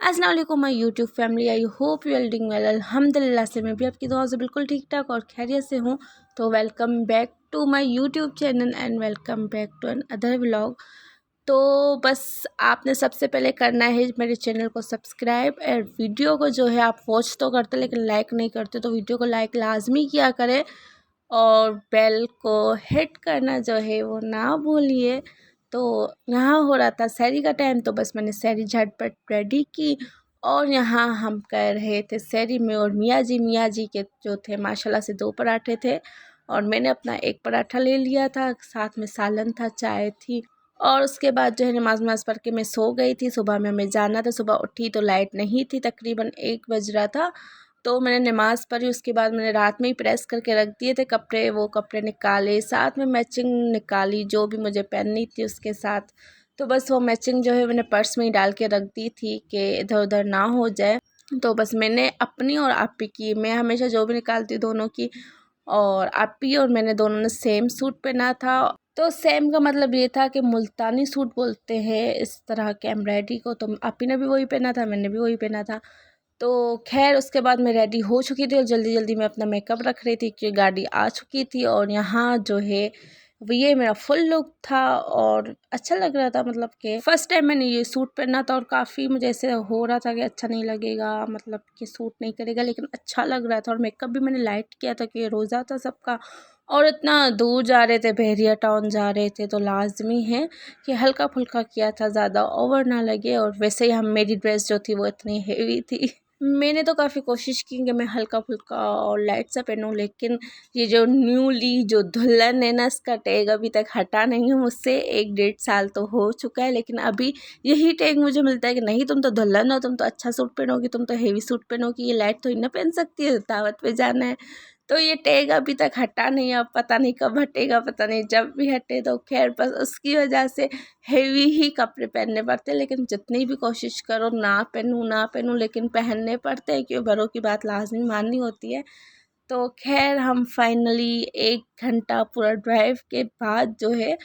अस्सलाम वालेकुम my YouTube family. I hope you are doing well. अल्हम्दुलिल्लाह से मैं भी आपकी दुआ से बिल्कुल ठीक ठाक और खैरियत से हूँ। तो welcome back to my YouTube channel and welcome back to another vlog. तो बस आपने सबसे पहले करना है मेरे चैनल को सब्सक्राइब और वीडियो को जो है आप वॉच तो करते लेकिन लाइक नहीं करते, तो वीडियो को लाइक लाजमी किया करें और बेल को हिट करना जो है वो ना भूलिए। तो यहाँ हो रहा था सहरी का टाइम, तो बस मैंने सहरी झटपट रेडी की और यहाँ हम कर रहे थे सहरी में। और मियाँ जी के जो थे माशाल्लाह से 2 पराठे थे और मैंने अपना 1 पराठा ले लिया था, साथ में सालन था, चाय थी। और उसके बाद जो है नमाज पढ़ के मैं सो गई थी। सुबह में हमें जाना था, सुबह उठी तो लाइट नहीं थी, तकरीबन 1 बज रहा था। तो मैंने नमाज़ पढ़ी, उसके बाद मैंने रात में ही प्रेस करके रख दिए थे कपड़े, वो कपड़े निकाले, साथ में मैचिंग निकाली जो भी मुझे पहननी थी उसके साथ। तो बस वो मैचिंग जो है मैंने पर्स में ही डाल के रख दी थी कि इधर उधर ना हो जाए। तो बस मैंने अपनी और आपी की, मैं हमेशा जो भी निकालती दोनों की, और आपी और मैंने दोनों ने सेम सूट पहना था। तो सेम का मतलब ये था कि मुल्तानी सूट बोलते हैं इस तरह के एम्ब्रॉयडरी को। तो आपी ने भी वही पहना था, मैंने भी वही पहना था। तो खैर उसके बाद मैं रेडी हो चुकी थी और जल्दी जल्दी मैं अपना मेकअप रख रही थी क्योंकि गाड़ी आ चुकी थी। और यहाँ जो है ये मेरा फुल लुक था और अच्छा लग रहा था, मतलब कि फ़र्स्ट टाइम मैंने ये सूट पहना था और काफ़ी मुझे ऐसे हो रहा था कि अच्छा नहीं लगेगा, मतलब कि सूट नहीं करेगा, लेकिन अच्छा लग रहा था। और मेकअप भी मैंने लाइट किया था कि रोज़ा था सबका और इतना दूर जा रहे थे, बहरिया टाउन जा रहे थे, तो लाजमी है कि हल्का फुल्का किया था, ज़्यादा ओवर ना लगे। और वैसे ही मेरी ड्रेस जो थी वो इतनी हेवी थी। मैंने तो काफ़ी कोशिश की कि मैं हल्का फुल्का और लाइट सा पहनूं, लेकिन ये जो न्यूली जो दुल्हन है ना, इसका टैग अभी तक हटा नहीं है मुझसे। 1-1.5 साल तो हो चुका है, लेकिन अभी यही टैग मुझे मिलता है कि नहीं तुम तो दुल्हन हो, तुम तो अच्छा सूट पहनोगी, तुम तो हेवी सूट पहनोगी, ये लाइट तो ही ना पहन सकती है, दावत पे जाना है। तो ये टैग अभी तक हटा नहीं, अब पता नहीं कब हटेगा, पता नहीं जब भी हटे। तो खैर बस उसकी वजह से हेवी ही कपड़े पहनने पड़ते हैं, लेकिन जितनी भी कोशिश करो ना पहनूं लेकिन पहनने पड़ते हैं क्योंकि बड़ों की बात लाजमी माननी होती है। तो खैर हम फाइनली 1 घंटा पूरा ड्राइव के बाद जो है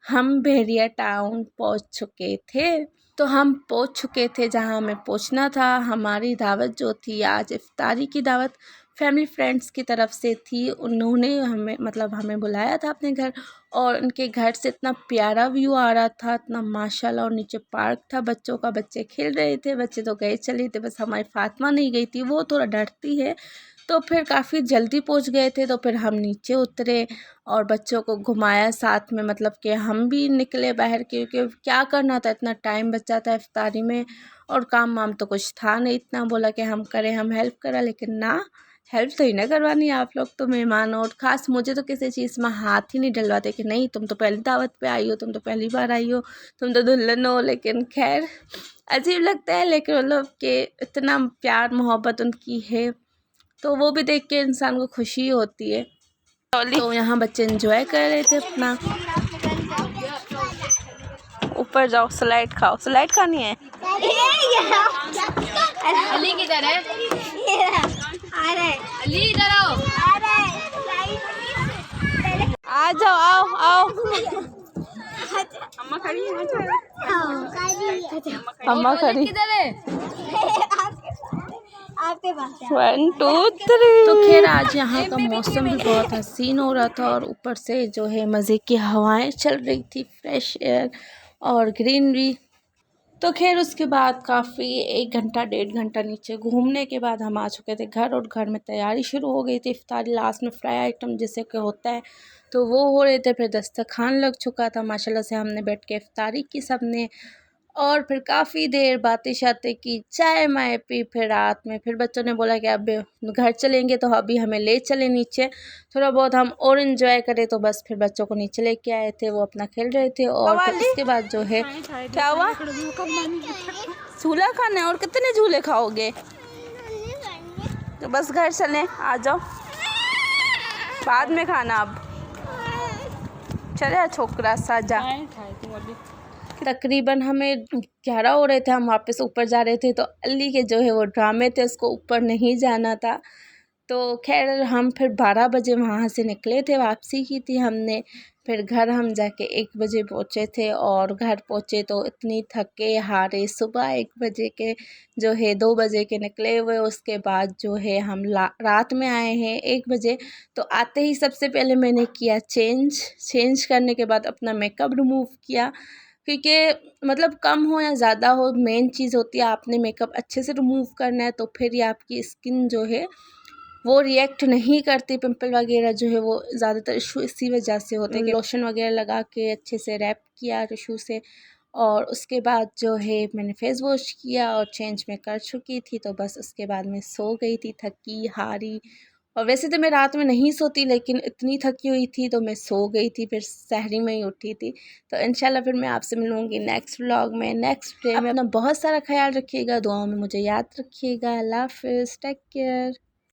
हम बहरिया टाउन पहुंच चुके थे। तो हम पहुंच चुके थे जहां हमें पहुंचना था। हमारी दावत जो थी आज इफ्तारी की दावत फैमिली फ्रेंड्स की तरफ से थी। उन्होंने हमें बुलाया था अपने घर, और उनके घर से इतना प्यारा व्यू आ रहा था, इतना माशाल्लाह। और नीचे पार्क था बच्चों का, बच्चे खेल रहे थे, बच्चे तो गए चले थे, बस हमारी फातिमा नहीं गई थी, वो थोड़ा डरती है। तो फिर काफ़ी जल्दी पहुंच गए थे, तो फिर हम नीचे उतरे और बच्चों को घुमाया साथ में, मतलब कि हम भी निकले बाहर क्योंकि क्या करना था, इतना टाइम बचा था इफ्तारी में और काम वाम तो कुछ था नहीं इतना। बोला कि हम करें, हम हेल्प करा, लेकिन ना, हेल्प तो ही ना करवानी, आप लोग तो मेहमान हो। और ख़ास मुझे तो किसी चीज़ में हाथ ही नहीं डलवाते कि नहीं तुम तो पहली दावत पे आई हो, तुम तो पहली बार आई हो, तुम तो दुल्हन हो। लेकिन खैर अजीब लगता है, लेकिन मतलब कि इतना प्यार मोहब्बत उनकी है तो वो भी देख के इंसान को खुशी होती है। तो यहाँ बच्चे एंजॉय कर रहे थे अपना। ऊपर जाओ, स्लाइड खाओ, स्लाइड खानी है। अली किधर है? अली इधर आओ। आ जाओ, आओ आओ। अम्मा खड़ी है। अम्मा खड़ी। किधर है? 1 2 3। तो खैर आज यहाँ का मौसम भी बहुत हसीन हो रहा था और ऊपर से जो है मज़े की हवाएं चल रही थी, फ्रेश एयर और ग्रीनरी। तो खैर उसके बाद काफ़ी 1 घंटा 1.5 घंटा नीचे घूमने के बाद हम आ चुके थे घर, और घर में तैयारी शुरू हो गई थी इफ्तारी। लास्ट में फ्राई आइटम जैसे कि होता है तो वो हो रहे थे, फिर दस्तरखान लग चुका था माशाल्लाह से। हमने बैठ के इफ्तारी की सबने, और फिर काफ़ी देर बातें शातें की, चाय माय पी। फिर रात में फिर बच्चों ने बोला कि अब घर चलेंगे, तो अभी हमें ले चले नीचे, थोड़ा बहुत हम और इन्जॉय करें। तो बस फिर बच्चों को नीचे लेके आए थे, वो अपना खेल रहे थे। और फिर उसके बाद जो है क्या हुआ, झूला खाना है। और कितने झूले खाओगे, तो बस घर चलें, आ जाओ, बाद में खाना। अब चले छोकरा साजा। तकरीबन हमें 11 हो रहे थे, हम वापस ऊपर जा रहे थे। तो अली के जो है वो ड्रामे थे, उसको ऊपर नहीं जाना था, तो खैर हम फिर 12 बजे वहाँ से निकले थे, वापसी की थी हमने। फिर घर हम जाके 1 बजे पहुँचे थे और घर पहुँचे तो इतनी थके हारे, सुबह 1 बजे के जो है 2 बजे के निकले हुए, उसके बाद जो है हम रात में आए हैं 1 बजे। तो आते ही सबसे पहले मैंने किया चेंज करने के बाद अपना मेकअप रिमूव किया, क्योंकि मतलब कम हो या ज़्यादा हो, मेन चीज़ होती है आपने मेकअप अच्छे से रिमूव करना है, तो फिर ये आपकी स्किन जो है वो रिएक्ट नहीं करती। पिंपल वगैरह जो है वो ज़्यादातर इशू इसी वजह से होते हैं कि लोशन वगैरह लगा के अच्छे से रैप किया टिशू से, और उसके बाद जो है मैंने फेस वॉश किया और चेंज मैं कर चुकी थी। तो बस उसके बाद मैं सो गई थी थकी हारी। और वैसे तो मैं रात में नहीं सोती, लेकिन इतनी थकी हुई थी तो मैं सो गई थी, फिर सहरी में ही उठी थी। तो इंशाल्लाह फिर मैं आपसे मिलूँगी नेक्स्ट व्लॉग में, नेक्स्ट डे में। अपना बहुत सारा ख्याल रखिएगा, दुआओं में मुझे याद रखिएगा। अल्लाह हाफ़िज़, टेक केयर।